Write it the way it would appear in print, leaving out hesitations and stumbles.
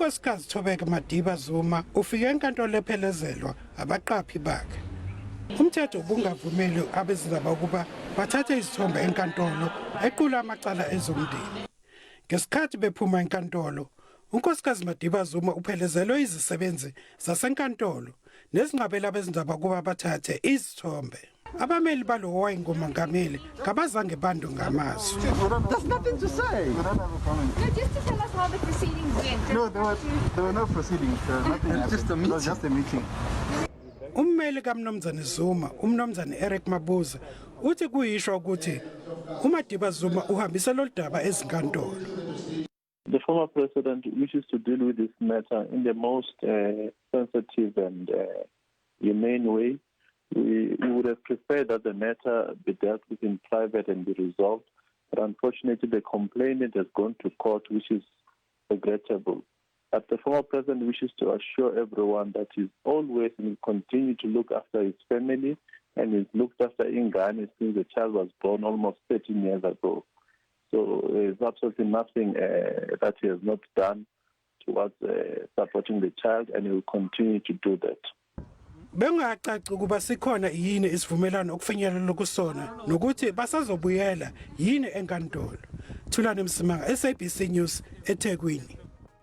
Unkosikazi UThobeka Madiba-Zuma ufike enkantolo ephelezelwa abaqaphi bakhe. Umthetho ubungavumeli abezindaba ukuba bathathe izithombe enkantolo equla amacala ezomndeni. Ngesikhathi bephuma enkantolo, Unkosikazi Madiba-Zuma uphelezelwe izisebenzi zasenkantolo nezinqabela abezindaba ukuba bathathe izithombe. Abameli balo ngumongameli kabazange bandu ngamazwi. There's nothing to say. No, just to tell us how the proceedings went. No, there were no proceedings. Nothing. It was just a meeting. Ummeli kaMnumzana Zuma, Umnumzana Mabuza, uthi kuyisho ukuthi uMadiba-Zuma uhambise lo daba ezinkantolo. The former president wishes to deal with this matter in the most sensitive and humane way. We would have preferred that the matter be dealt with in private and be resolved, but unfortunately the complainant has gone to court, which is regrettable. But the former president wishes to assure everyone that he's always and will continue to look after his family, and he's looked after Ingane since the child was born almost 13 years ago. So there's absolutely nothing that he has not done towards supporting the child, and he will continue to do that. Bengacaci ukuba sikhona yini isivumelano okufinyelela kusona nokuthi basazobuyela yini enkantolo. Thulani Msimanga, SABC News, eThekwini.